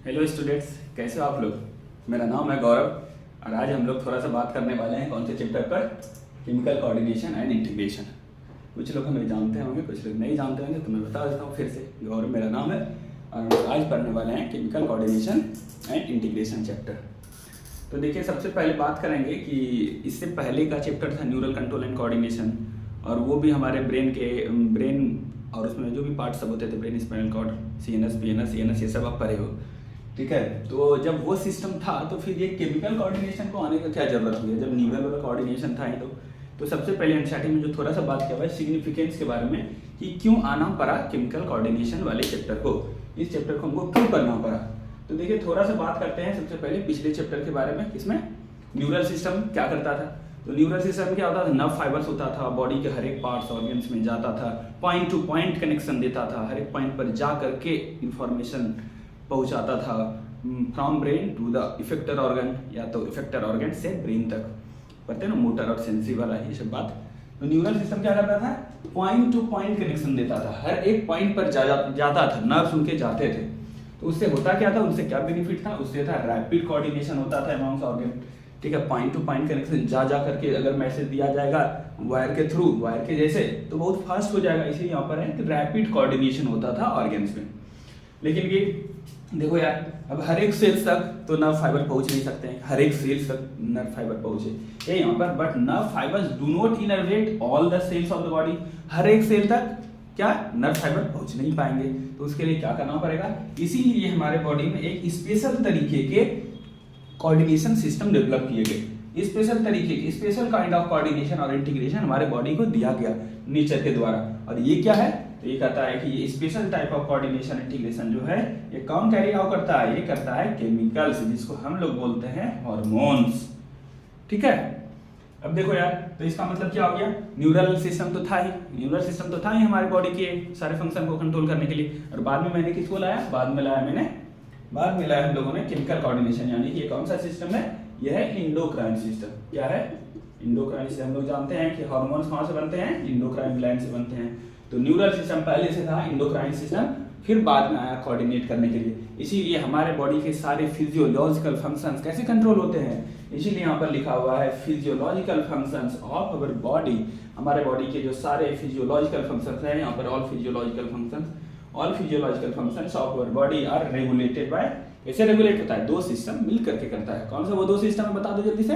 Hello students, कैसे हो आप लोग। मेरा नाम है गौरव और आज हम लोग थोड़ा सा बात करने वाले हैं कौन से चैप्टर पर, केमिकल कोऑर्डिनेशन एंड इंटीग्रेशन। कुछ लोग हमें जानते होंगे, कुछ लोग नहीं जानते होंगे, तो मैं बता देता हूँ फिर से। गौरव मेरा नाम है और हम लोग आज पढ़ने वाले हैं chemical coordination and integration chapter. तो देखिए, सबसे पहले बात करेंगे कि इससे पहले का चैप्टर था न्यूरल कंट्रोल एंड कोऑर्डिनेशन, और वो भी हमारे ब्रेन और उसमें जो भी पार्ट सब होते थे, brain, spinal cord, CNS, PNS, ANS, ये सब आप पढ़े हो, ठीक है। तो जब वो सिस्टम था तो फिर ये केमिकल कोऑर्डिनेशन को आने का क्या जरूरत हुई है, जब न्यूरल वाला कोऑर्डिनेशन था ही। तो सबसे पहले स्टार्टिंग में जो थोड़ा सा बात किया हुआ है सिग्निफिकेंस के बारे में कि क्यों आना पड़ा केमिकल कोऑर्डिनेशन वाले चैप्टर को, इस चैप्टर को हमको क्यों पढ़ना पड़ा। तो देखिए, थोड़ा सा बात करते हैं सबसे पहले पिछले चैप्टर के बारे में। इसमें न्यूरल सिस्टम क्या करता था। तो न्यूरल सिस्टम क्या होता था, नर्व फाइबर्स होता था, बॉडी के हर एक पार्ट्स ऑर्गन्स में जाता था, पॉइंट टू पॉइंट कनेक्शन देता था, हर एक पॉइंट पर जा करके इंफॉर्मेशन पहुंचाता था, from brain to the effector organ, या तो इफेक्टर ऑर्गन से ब्रेन तक, पढ़ते हैं ना, मोटर और सेंसरी वाला ये सब बात। तो न्यूरल सिस्टम क्या करता था, पॉइंट टू पॉइंट कनेक्शन देता था, हर एक पॉइंट पर जाता था, नर्व्स उनके जाते थे। तो उससे होता क्या था, उससे क्या बेनिफिट था, उससे था रैपिड कोऑर्डिनेशन होता था अमॉन्ग्स ऑर्गन, ठीक है। पॉइंट टू पॉइंट कनेक्शन जा करके अगर मैसेज दिया जाएगा वायर के थ्रू, वायर के जैसे, तो बहुत फास्ट हो जाएगा। इसीलिए यहाँ पर है कि रैपिड कोऑर्डिनेशन होता था ऑर्गन्स में। लेकिन ये देखो यार, अब हर एक सेल्स तक तो नर्व फाइबर पहुंच नहीं सकते हैं, हर एक सेल्स तक नर्व फाइबर पहुंचे ये यहाँ पर, but nerve fibres do not innervate all the cells of the body. हर एक सेल तक क्या नर्व फाइबर पहुंच नहीं पाएंगे, तो उसके लिए क्या करना पड़ेगा। इसीलिए हमारे बॉडी में एक स्पेशल तरीके के कोऑर्डिनेशन सिस्टम डेवलप किए गए, स्पेशल तरीके के, स्पेशल काइंड ऑफ कोऑर्डिनेशन और इंटीग्रेशन हमारे बॉडी को दिया गया नेचर के द्वारा। और ये क्या है, तो ये कहता है कि ये special type of coordination integration जो है, ये कौन कैरी आउट करता है, ये करता है केमिकल्स, जिसको हम लोग बोलते हैं हार्मोन्स, ठीक है। अब देखो यार, तो इसका मतलब क्या हो गया, न्यूरल सिस्टम तो था ही, न्यूरल सिस्टम तो था ही हमारे बॉडी के सारे फंक्शन को कंट्रोल करने के लिए। और बाद में मैंने किसको लाया, बाद में लाया हम लोगों ने केमिकल कोऑर्डिनेशन, यानी कि ये कौन सा सिस्टम है, यह है इंडोक्राइन सिस्टम। क्या है, इंडोक्राइन सिस्टम। हम लोग जानते हैं कि हार्मोन्स कहां से बनते हैं, इंडोक्राइन ग्लैंड से बनते हैं। तो न्यूरल सिस्टम पहले से था, इंडोक्राइन सिस्टम फिर बाद में आया कोऑर्डिनेट करने के लिए। इसीलिए हमारे बॉडी के सारे फिजियोलॉजिकल फंक्शंस कैसे कंट्रोल होते हैं, इसीलिए यहाँ पर लिखा हुआ है physiological functions of our body. हमारे बॉडी के जो सारे फिजियोलॉजिकल फंक्शंस हैं, यहाँ पर all physiological functions of our body are regulated by, कैसे रेगुलेट होता है, दो सिस्टम मिल करके करता है। कौन सा वो दो सिस्टम है, बता दो जल्दी से।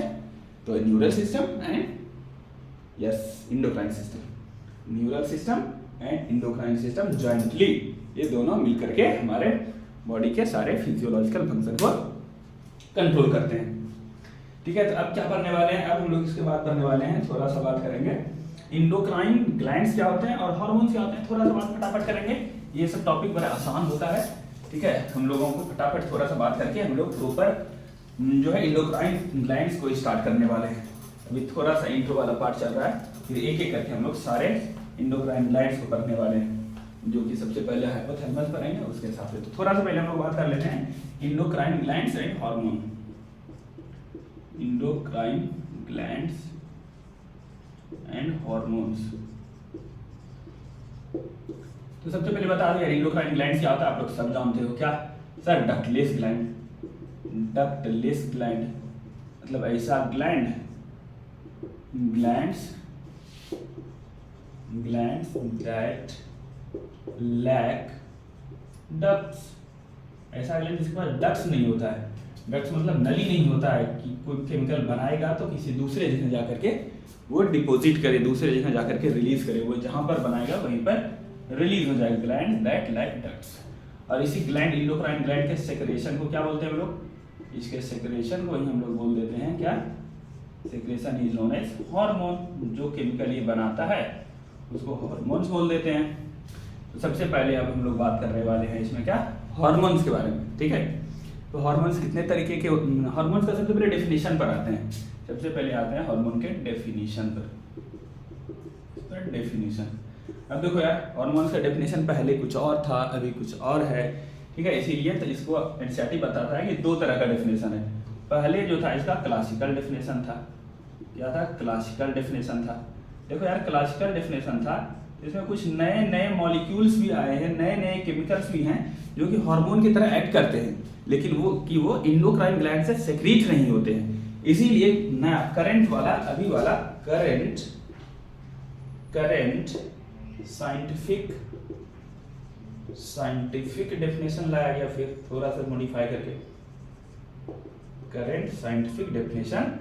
तो neural system and yes endocrine system, neural system and endocrine system jointly, ये दोनों मिलकर के हमारे बॉडी के सारे फिजियोलॉजिकल फंक्शन को कंट्रोल करते हैं, ठीक है। तो अब क्या करने वाले हैं, अब हम लोग इसके बाद करने वाले हैं, थोड़ा सा बात करेंगे इंडोक्राइन ग्लैंड्स क्या होते हैं और हार्मोन्स क्या होते हैं, थोड़ा सा बात फटाफट करेंगे। ये सब टॉपिक बड़ा आसान होता है, ठीक है। हम लोगों को फटाफट थोड़ा सा बात करके हम लोग प्रॉपर जो है इंडोक्राइन ग्लैंड्स को स्टार्ट करने वाले हैं। अभी थोड़ा सा इंट्रो वाला पार्ट चल रहा है, फिर एक एक करके हम लोग सारे इंडोक्राइन ग्लैंड्स को पढ़ने वाले हैं, जो कि सबसे पहले हाइपोथैलेमस पर आएंगे उसके हिसाब से। तो थोड़ा सा पहले हम लोग बात कर लेते हैं endocrine glands and hormone. Endocrine glands and hormones. तो सबसे पहले बता दो यार, इंडोक्राइन ग्लैंड्स क्या होता है, आप लोग सब जानते हो क्या sir, ductless gland. Ductless gland मतलब ऐसा gland, glands that lack ducts, ऐसा ग्लैंड जिसके पास डक्ट्स नहीं होता है। डक्ट्स मतलब नली नहीं होता है कि कोई केमिकल बनाएगा तो किसी दूसरे जगह जाकर के वो डिपॉजिट करे, दूसरे जगह जाकर के रिलीज करे, वो जहां पर बनाएगा वहीं पर रिलीज हो जाएगा, ग्लैंड दैट लैक डक्ट्स। और इसी ग्लैंड, इंडोक्राइन ग्लैंड के सेक्रेशन को क्या बोलते हैं हम लोग, इसके सेक्रेशन को ही हम लोग बोल देते हैं क्या, secretion is known as hormone. जो केमिकल ये बनाता है उसको हार्मोन्स बोल देते हैं। तो सबसे पहले अब हम लोग बात करने वाले हैं इसमें क्या, हार्मोन्स के बारे में, ठीक है। तो हार्मोन्स कितने तरीके के, हार्मोन्स का सबसे पहले डेफिनेशन पर आते हैं। सबसे पहले आते हैं हार्मोन के डेफिनेशन पर, डेफिनेशन। अब देखो यार, हार्मोन्स का डेफिनेशन पहले कुछ और था, अभी कुछ और है, ठीक है। इसीलिए तो इसको एनसीईआरटी बताता है कि दो तरह का डेफिनेशन है। पहले जो था इसका क्लासिकल डेफिनेशन था, क्या था, क्लासिकल डेफिनेशन था। देखो यार, क्लासिकल डेफिनेशन था, इसमें कुछ नए नए मॉलिक्यूल्स भी आए हैं, नए नए केमिकल्स भी हैं जो कि हार्मोन की तरह एक्ट करते हैं, लेकिन वो इंडोक्राइन ग्लैंड से सेक्रीट नहीं होते हैं। इसीलिए नया करंट वाला अभी वाला करंट साइंटिफिक डेफिनेशन लाया गया, फिर थोड़ा सा मॉडिफाई करके करंट साइंटिफिक डेफिनेशन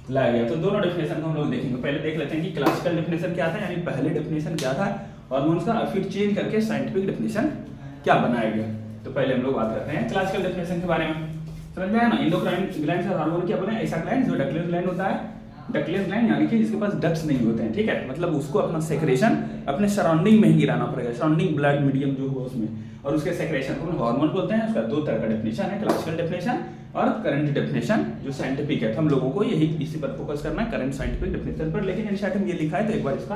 लाया गया। तो दोनों डेफिनेशन को हम लोग देखेंगे। पहले देख लेते हैं कि क्लासिकल डेफिनेशन क्या था, यानी पहले डेफिनेशन क्या था हार्मोन्स का, फिर चेंज करके साइंटिफिक डेफिनेशन क्या बनाया गया। तो पहले हम लोग बात करते हैं क्लासिकल डेफिनेशन के बारे में। समझ में आया ना, इंडोक्राइन ग्लैंड से हार्मोन क्या बने, ऐसा ग्लैंड जो डक्लेस ग्लैंड होता है, डक्लेस ग्लैंड यानी कि जिसके पास डक्ट्स नहीं होते हैं, ठीक है, मतलब उसको अपना सेक्रेशन अपने सराउंडिंग में ही गिराना पड़ेगा, सराउंडिंग ब्लड मीडियम जो हो उसमें, और उसके सेक्रेशन को हार्मोन बोलते हैं। उसका दो तरह का डेफिनेशन है, क्लासिकल डेफिनेशन और करंट डेफिनेशन जो साइंटिफिक है। तो हम लोगों को यही इसी पर फोकस करना है, करंट साइंटिफिक डेफिनेशन पर, लेकिन एनसीईआरटी में ये लिखा है तो एक बार इसका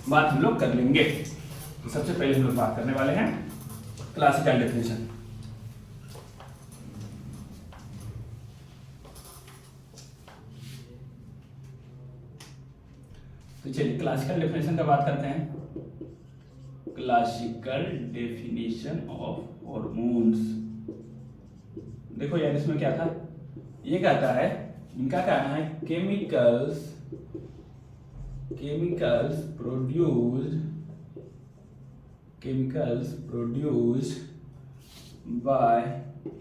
बात हम लोग कर लेंगे। तो सबसे पहले हम लोग बात करने वाले हैं क्लासिकल डेफिनेशन। तो चलिए क्लासिकल डेफिनेशन का बात करते हैं। क्लासिकल डेफिनेशन ऑफ हॉर्मोन्स, देखो यार इसमें क्या था, ये कहता है, इनका कहना है chemicals produced by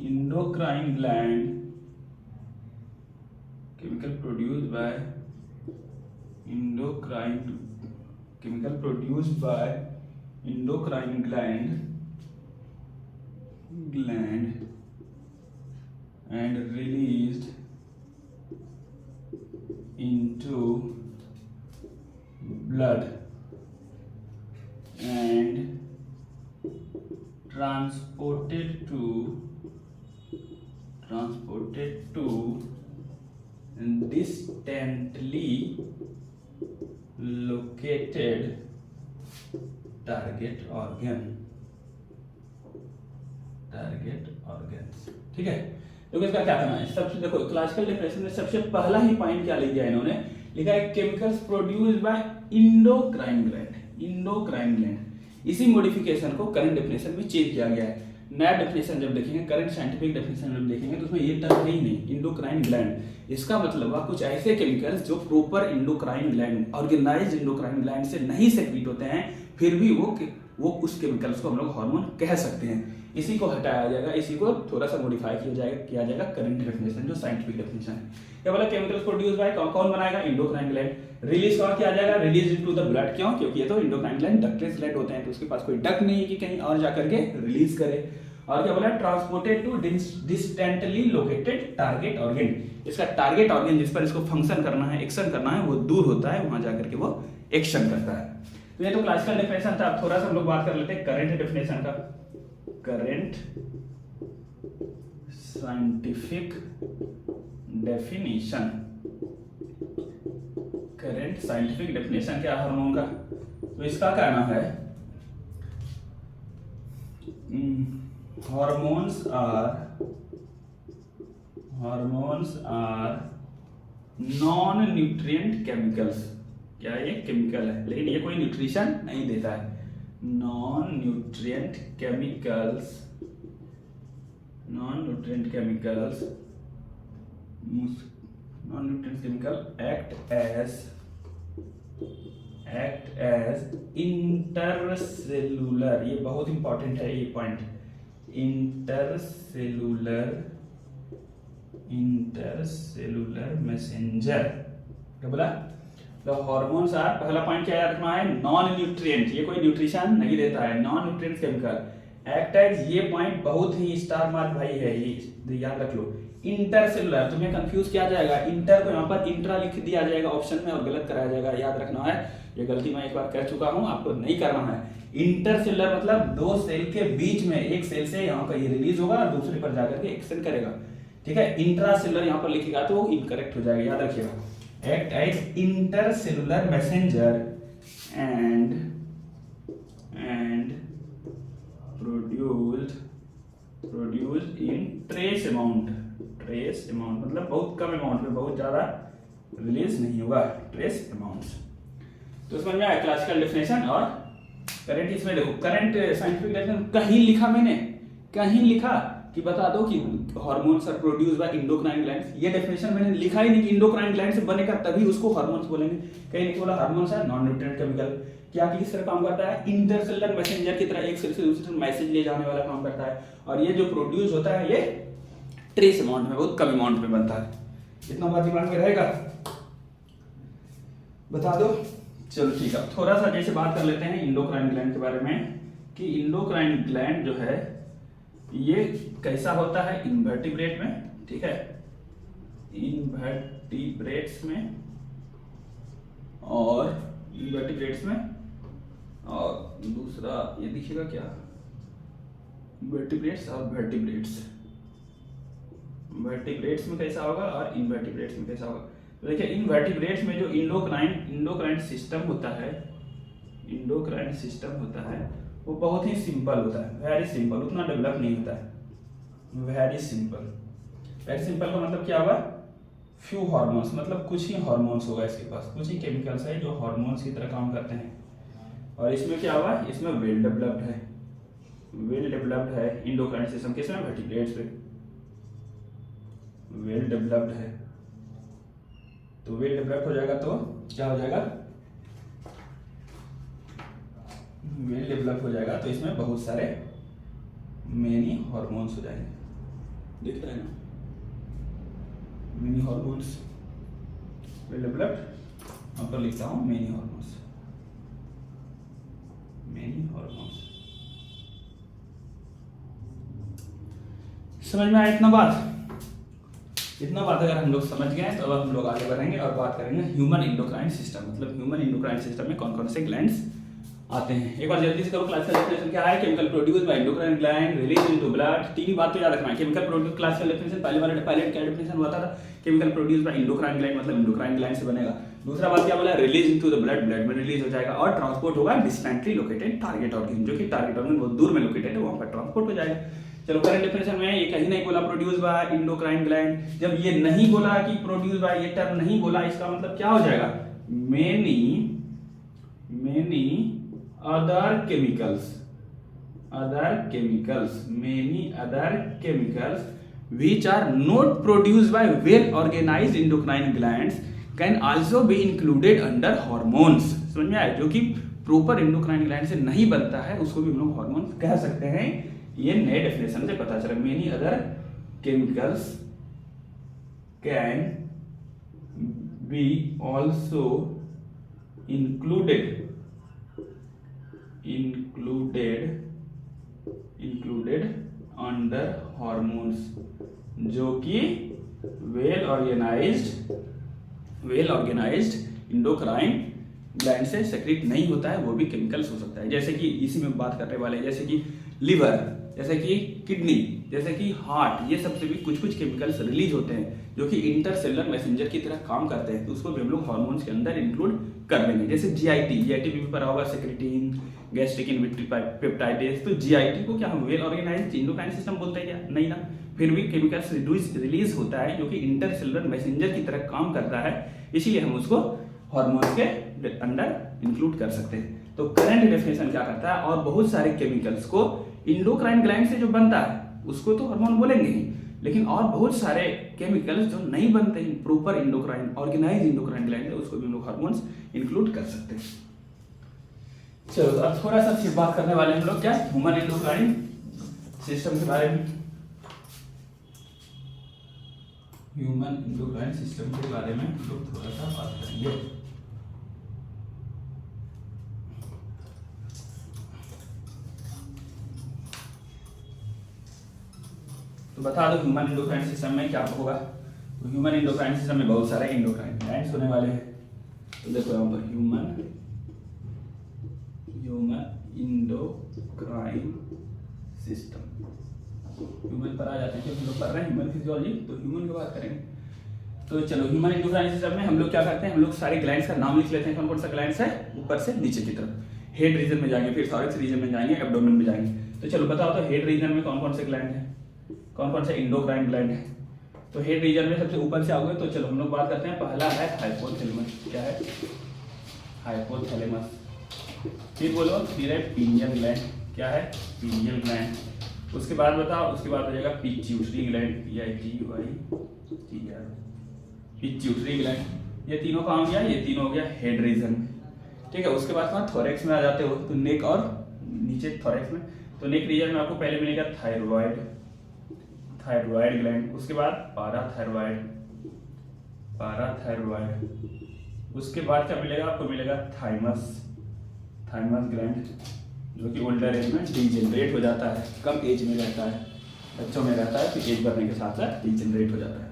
endocrine gland, chemical produced by endocrine gland and released into blood and transported to distantly located target organs। ठीक है, तो इसका क्या करना है, सबसे देखो क्लासिकल डेफिनेशन में सबसे पहला ही पॉइंट क्या लिखा है इन्होंने, लिखा है chemicals produced by endocrine gland. इसी मॉडिफिकेशन को करंट डेफिनेशन में चेंज किया गया है। नया डेफिनेशन जब देखेंगे, करंट साइंटिफिक डेफिनेशन जब देखेंगे तो उसमें ये टर्म है ही नहीं, इंडोक्राइन ग्लैंड। इसका मतलब है कुछ ऐसे केमिकल्स जो proper endocrine gland, organised endocrine gland से नहीं सेक्रीट होते हैं, फिर भी वो उस केमिकल्स को हम लोग हार्मोन कह सकते हैं। इसी को हटाया जाएगा, इसी को थोड़ा सा मॉडिफाई किया जाएगा करंट डेफिनेशन जो साइंटिफिक डेफिनेशन है। क्या बोला, केमिकल्स प्रोड्यूस बाय कौन बनाएगा, इंडोक्राइन ग्लैंड। रिलीज कौन किया जाएगा, रिलीज इनटू द ब्लड। क्यों, क्योंकि ये तो इंडोक्राइन ग्लैंड डक्टलेस ग्लैंड होते हैं, तो उसके पास कोई डक्ट नहीं है कि कहीं और जाकर के रिलीज करे। और क्या बोला, transported to distantly located target organ. इसका टारगेट ऑर्गन जिस पर इसको फंक्शन करना है, एक्शन करना है, वो दूर होता है, वहां जाकर के वो एक्शन करता है। तो ये तो क्लासिकल डेफिनेशन था। थोड़ा सा हम लोग बात कर लेते हैं करंट डेफिनेशन का। Current scientific definition, current scientific definition क्या हार्मोन का, तो इसका कहना है hormones are non nutrient chemicals. क्या ये केमिकल है, लेकिन ये कोई न्यूट्रिशन नहीं देता है। Non nutrient chemical act as intercellular, ये बहुत इंपॉर्टेंट है ये पॉइंट, इंटरसेलुलर मैसेंजर। क्या बोला, तो हार्मोन्स आर, पहला पॉइंट क्या याद रखना है, नॉन न्यूट्रिएंट, ये कोई न्यूट्रिशन नहीं देता है, non nutrient chemical act as, ये पॉइंट बहुत ही स्टार मार्क भाई है, ये याद रख लो। इंटरसेलुलर, तुम्हें कंफ्यूज किया जाएगा, इंटर को यहाँ पर इंट्रा लिख दिया जाएगा ऑप्शन में और गलत कराया जाएगा, याद रखना है, ये गलती मैं एक बार कर चुका हूँ, आपको नहीं करना है। इंटरसेलुलर मतलब दो सेल के बीच में, एक सेल से यहाँ का ये रिलीज होगा और दूसरे पर जाकर के एक्शन करेगा, ठीक है। इंट्रासेलुलर यहाँ पर लिखेगा तो वो इनकरेक्ट हो जाएगा, याद रखिएगा। Act as intercellular messenger and produced in trace amount मतलब बहुत कम अमाउंट में, बहुत ज्यादा रिलीज नहीं होगा, ट्रेस अमाउंट्स। तो समझ में आया क्लासिकल डेफिनेशन और करंट। इसमें देखो करंट साइंटिफिक डेफिनेशन कहीं लिखा, मैंने कहीं लिखा कि बता दो कि hormones are produce by endocrine glands. ये डेफिनेशन मैंने लिखा ही नहीं कि इंडोक्राइन ग्लैंड से बनेगा तभी उसको हार्मोन्स बोलेंगे, कहीं नहीं बोला हार्मोन्स है नॉन न्यूट्रिएंट केमिकल। क्या किस तरह काम करता है, इंटरसेलुलर मैसेंजर की तरह एक सेल से दूसरे सेल मैसेज ले जाने वाला काम करता है। और ये जो प्रोड्यूस होता है ये ट्रेस अमाउंट में, बहुत कम अमाउंट में बनता है। इतना बात दिमाग में रहेगा, बता दो। चलो ठीक है, थोड़ा सा जैसे बात कर लेते हैं इंडोक्राइन ग्लैंड के बारे में कि इंडोक्राइन ग्लैंड जो है ये कैसा होता है इनवर्टिब्रेट में, ठीक है, इनवर्टिब्रेट्स में और इनवर्टिब्रेट्स में, और दूसरा ये दिखेगा क्या, वर्टिब्रेट्स और वर्टिब्रेट्स। वर्टिब्रेट्स में कैसा होगा और इनवर्टिब्रेट्स में कैसा होगा। तो देखिए इनवर्टिब्रेट्स में जो इंडोक्राइन सिस्टम होता है, इंडोक्राइन सिस्टम होता है वो बहुत ही सिंपल होता है, वेरी सिंपल, उतना डेवलप नहीं होता है, वेरी सिंपल। वेरी सिंपल का मतलब क्या होगा, फ्यू हार्मोन्स, मतलब कुछ ही हार्मोन्स होगा इसके पास, कुछ ही केमिकल्स है जो हार्मोन्स की तरह काम करते हैं। और इसमें क्या हुआ, इसमें वेल डेवलप्ड है, वेल डेवलप्ड है इंडोक्राइन सिस्टम, किसमें, वर्टिब्रेट्स में वेल डेवलप्ड है। तो वेल डेवलप्ड हो जाएगा तो क्या हो जाएगा, वेल डेवलप हो जाएगा तो इसमें बहुत सारे मेनी हार्मोन्स हो जाएंगे, दिख रहे हैं ना, मेनी हार्मोन्स, वेल डेवलप्ड। यहाँ पर लिखता हूँ मेनी हार्मोन्स, मेनी हार्मोन्स। समझ में आया इतना बात? इतना बात अगर हम लोग समझ गए तो अब हम लोग आगे बढ़ेंगे और बात करेंगे ह्यूमन इंडोक्राइन सिस्टम, मतलब ह्यूमन इंडोक्राइन सिस्टम में कौन कौन से ग्लैंड्स आते हैं। एक बार जल्दी से करो, क्लासिकल डेफिनेशन क्या है, chemical produce by endocrine gland release into blood. तीन ही बात तो याद रखना है, केमिकल प्रोड्यूस, क्लासिकल डेफिनेशन पहले क्या डेफिनेशन हुआ था, chemical produce by endocrine gland, मतलब इंडोक्राइन ग्लैंड से बनेगा। दूसरा बात क्या बोला, release into the blood, blood में रिलीज हो जाएगा और ट्रांसपोर्ट होगा डिस्टेंटली लोकेटेड टारगेट ऑर्गन, जो कि टारगेट ऑर्गन बहुत दूर में लोकेटेड है, वहां पर ट्रांसपोर्ट हो जाएगा। चलो करंट डेफिनेशन में ये कहीं नहीं बोला प्रोड्यूस बाय इंडोक्राइन ग्लैंड, जब ये नहीं बोला कि प्रोड्यूस बाय, ये टर्म नहीं बोला, इसका मतलब क्या हो जाएगा, many other chemicals, many other chemicals which are not produced by well organized endocrine glands can also be included under hormones। समझ में आया, जो कि प्रॉपर इंडोक्राइन ग्लैंड से नहीं बनता है उसको भी हम लोग हार्मोन्स कह सकते हैं। ये नए डेफिनेशन से पता चला, many other chemicals can be also included under hormones, जो कि वेल ऑर्गेनाइज्ड इंडोक्राइन ग्लैंड से सेक्रेट नहीं होता है, वो भी केमिकल्स हो सकता है। जैसे कि इसी में बात करने वाले हैं, जैसे कि लिवर, जैसे कि किडनी, जैसे कि हार्ट, ये सबसे भी कुछ कुछ केमिकल्स रिलीज होते हैं जो कि इंटरसेलुलर मैसेंजर की तरह काम करते हैं, तो उसको भी हम लोग हार्मोन्स के अंदर इंक्लूड कर लेंगे। जैसे जीआईटी भी पढ़ा होगा, सेक्रेटिन गैस्ट्रिक इनहिबिटरी पेप्टाइडेज, तो जीआईटी को क्या हम वेल ऑर्गेनाइज्ड इंडोक्राइन सिस्टम बोलते हैं क्या, नहीं ना, फिर भी केमिकल्स रिलीज होता है जो कि इंटरसेलुलर मैसेंजर की तरह काम करता है, इसीलिए हम उसको हार्मोन्स के अंडर इंक्लूड कर सकते हैं। तो करंट डेफिनेशन क्या करता है, और बहुत सारे केमिकल्स को इंडोक्राइन ग्लैंड से जो बनता है उसको तो हार्मोन बोलेंगे ही, लेकिन और बहुत सारे केमिकल्स जो नहीं बनते हैं proper endocrine organised endocrine gland से, उसको भी हम लोग हार्मोन्स इंक्लूड कर सकते हैं। चलो अब थोड़ा सा फिर बात करने वाले हम लोग क्या, ह्यूमन इंडोक्राइन सिस्टम के बारे में। ह्यूमन इंडोक्राइन सिस्टम के बारे में हम लोग थोड़ा सा बात करेंगे। तो बता दो ह्यूमन इंडोक्राइन सिस्टम में क्या होगा। तो ह्यूमन इंडोक्राइन सिस्टम में बहुत सारे इंडोक्राइन ग्लैंड्स होने वाले हैं। तो देखो यहाँ पर ह्यूमन इंडोक्राइन सिस्टम, ह्यूमन पर आ जाते हैं, हम लोग पढ़ रहे हैं ह्यूमन फिजियोलॉजी, तो ह्यूमन की बात करेंगे। तो चलो ह्यूमन इंडोक्राइन सिस्टम में हम लोग क्या करते हैं, हम लोग सारे ग्लैंड्स का नाम लिख लेते हैं, कौन कौन सा ग्लैंड्स है, ऊपर से नीचे की तरफ। हेड रीजन में जाएंगे, फिर थॉरैक्स रीजन में जाएंगे, एब्डोमेन में जाएंगे। तो चलो बताओ तो हेड रीजन में कौन कौन से ग्लैंड है, कौन कौन से इंडोक्राइन ग्लैंड है। तो हेड रीजन में सबसे ऊपर से आओगे तो चलो हम लोग बात करते हैं, पहला है हाइपोथैलेमस। क्या है, हाइपोथैलेमस। फिर बोलो, फिर है पीनियल ग्लैंड। क्या है, पीनियल ग्लैंड। उसके बाद बताओ, उसके बाद हो जाएगा पिट्यूटरी ग्लैंड, पिट्यूटरी ग्लैंड। ये तीनों कहाँ हो गया, ये तीनों हो गया हेड रीजन। ठीक है, उसके बाद कहाँ थोरैक्स में आ जाते हो, तो नेक और नीचे थोरैक्स में, तो नेक रीजन में आपको पहले मिलेगा थायराइड ग्लैंड, उसके बाद पाराथायरॉइड, उसके बाद क्या मिलेगा आपको, मिलेगा थाइमस ग्लैंड, जो कि ओल्डर एज में डीजेनरेट हो जाता है, कम एज में रहता है, बच्चों में रहता है, फिर एज बढ़ने के साथ साथ डीजेनरेट हो जाता है।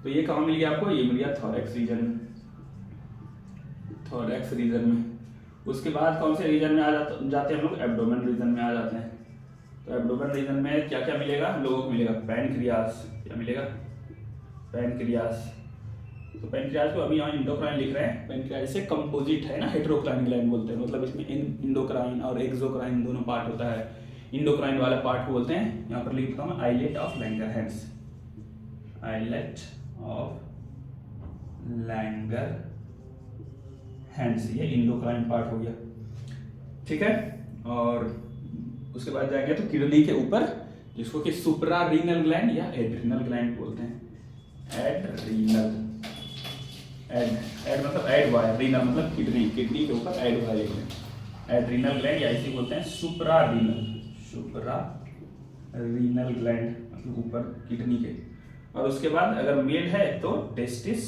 तो ये कहाँ मिल गया आपको, ये मिल गया थोरैक्स रीजन में। उसके बाद कौन से रीजन में आ जाते हैं हम लोग, एब्डोमेन रीजन में आ जाते हैं। तो एब्डोमेन रीजन में क्या क्या मिलेगा हम लोगों को, मिलेगा पैनक्रियास, क्या मिलेगा, पैनक्रियास। तो पैनक्रियास को अभी यहाँ इंडोक्राइन लिख रहे हैं, पैनक्रियास से कंपोजिट है ना, हेटेरोक्राइन ग्लैंड बोलते हैं, मतलब इसमें इंडोक्राइन और एक्सोक्राइन दोनों पार्ट होता है। इंडोक्राइन वाला पार्ट को बोलते हैं, यहाँ पर लिखता हूँ आइलेट ऑफ लैंगरहैंस, ये इंडोक्राइन पार्ट हो गया। ठीक है, और उसके बाद जाएंगे तो किडनी के ऊपर, जिसको कि सुप्रारीनल ग्लैंड या एड्रिनल ग्लैंड बोलते हैं, एड मतलब एड वायर, रीनल मतलब किडनी के ऊपर एड वायर, एड्रिनल ग्लैंड या इसे बोलते हैं सुप्रारीनल ग्लैंड, मतलब ऊपर किडनी के। और उसके बाद अगर मेल है तो टेस्टिस,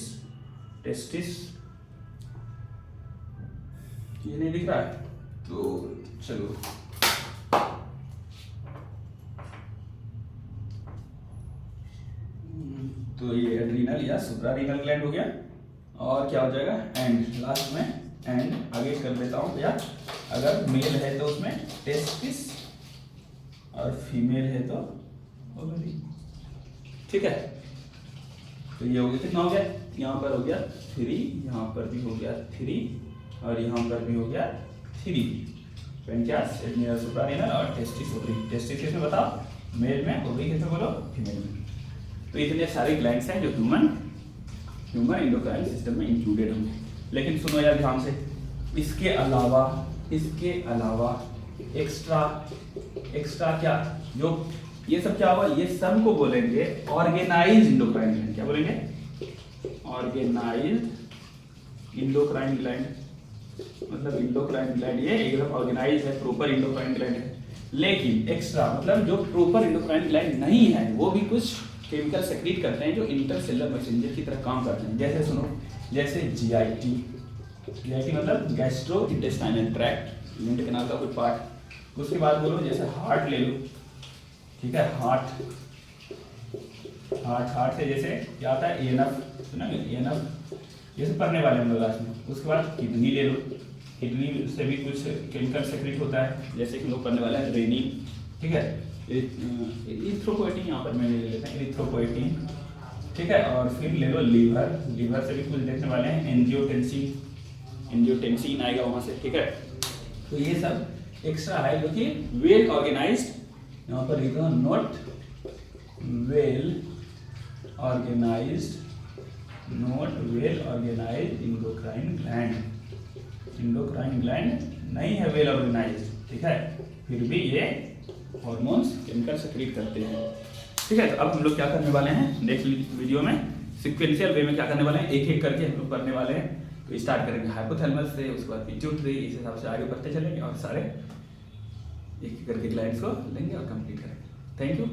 ये नहीं दिख रहा है तो चलो, तो ये एड्रिनल या सुप्रारीनल ग्लैंड हो गया। और क्या हो जाएगा, एंड लास्ट में, एंड आगे कर देता हूँ भैया, अगर मेल है तो उसमें टेस्टिस और फीमेल है तो ओवरी। ठीक है, तो ये हो गया, कितना हो गया, यहाँ पर हो गया 3, यहाँ पर भी हो गया 3, और यहाँ पर भी हो गया 3। पैनक्रियास, एड्रिनल, सुप्रारीनल और टेस्टिस ओवरी। टेस्टिस किसमें बताओ, मेल में, ओवरी किसमें बोलो, फीमेल में। तो इतने सारे ग्लैंड्स हैं जो ह्यूमन इंडोक्राइन सिस्टम में इंक्लूडेड होंगे। लेकिन सुनो यार ध्यान से, इसके अलावा एक्स्ट्रा क्या, जो ये सब क्या होगा, ये सब को बोलेंगे ऑर्गेनाइज्ड इंडोक्राइन ग्लैंड। क्या बोलेंगे, ऑर्गेनाइज्ड इंडोक्राइन ग्लैंड, मतलब इंडोक्राइन ग्लैंड ये एकदम ऑर्गेनाइज्ड है, प्रॉपर इंडोक्राइन ग्लैंड है। लेकिन एक्स्ट्रा मतलब जो प्रॉपर इंडोक्राइन ग्लैंड नहीं है, वो भी कुछ केमिकल सेक्रेट करते हैं जो इंटरसेलुलर मैसेंजर की तरह काम करते हैं। जैसे सुनो, जैसे जीआईटी मतलब gastro intestinal tract, lymph canal का कोई पार्ट। उसके बाद बोलो जैसे हार्ट ले लो, ठीक है, हार्ट से जैसे क्या आता है, एएनएफ, सुना एएनएफ, जैसे पढ़ने वाले हम लोग लास्ट में। उसके बाद किडनी ले लो, किडनी से भी कुछ केमिकल सेक्रेट होता है, जैसे कि लोग पढ़ने वाले हैं रेनिन, ठीक है, इरिथ्रोपोएटिन, यहाँ पर मैं ले लेता हूँ इरिथ्रोपोएटिन, ठीक है। और फिर ले लो लीवर से भी कुछ देखने वाले हैं, एंजियोटेंसिन आएगा वहाँ से, ठीक है। तो ये सब एक्स्ट्रा है जो कि वेल ऑर्गेनाइज्ड, यहाँ पर लिखा हूँ not well organised endocrine gland नहीं है वेल ऑर्गेनाइज्ड, ठीक है। फिर भी ये हॉर्मोन्स केमिकल सेक्रेट करते हैं, ठीक है। तो अब हम लोग क्या करने वाले हैं नेक्स्ट वीडियो में, सीक्वेंशियल वे में क्या करने वाले हैं, एक एक करके हम लोग करने वाले हैं। तो स्टार्ट करेंगे हाइपोथैलेमस से, उसके बाद पिट्यूटरी, इस हिसाब से आगे बढ़ते चलेंगे और सारे एक एक करके ग्लैंड्स को लेंगे और कंप्लीट करेंगे। Thank you.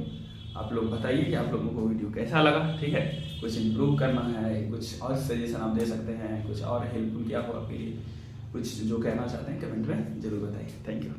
आप लोग बताइए कि आप लोगों को वीडियो कैसा लगा, ठीक है। कुछ इम्प्रूव करना है, कुछ और सजेशन आप दे सकते हैं, कुछ और हेल्पफुल क्या हो आपके लिए, कुछ जो कहना चाहते हैं कमेंट में जरूर बताइए। Thank you.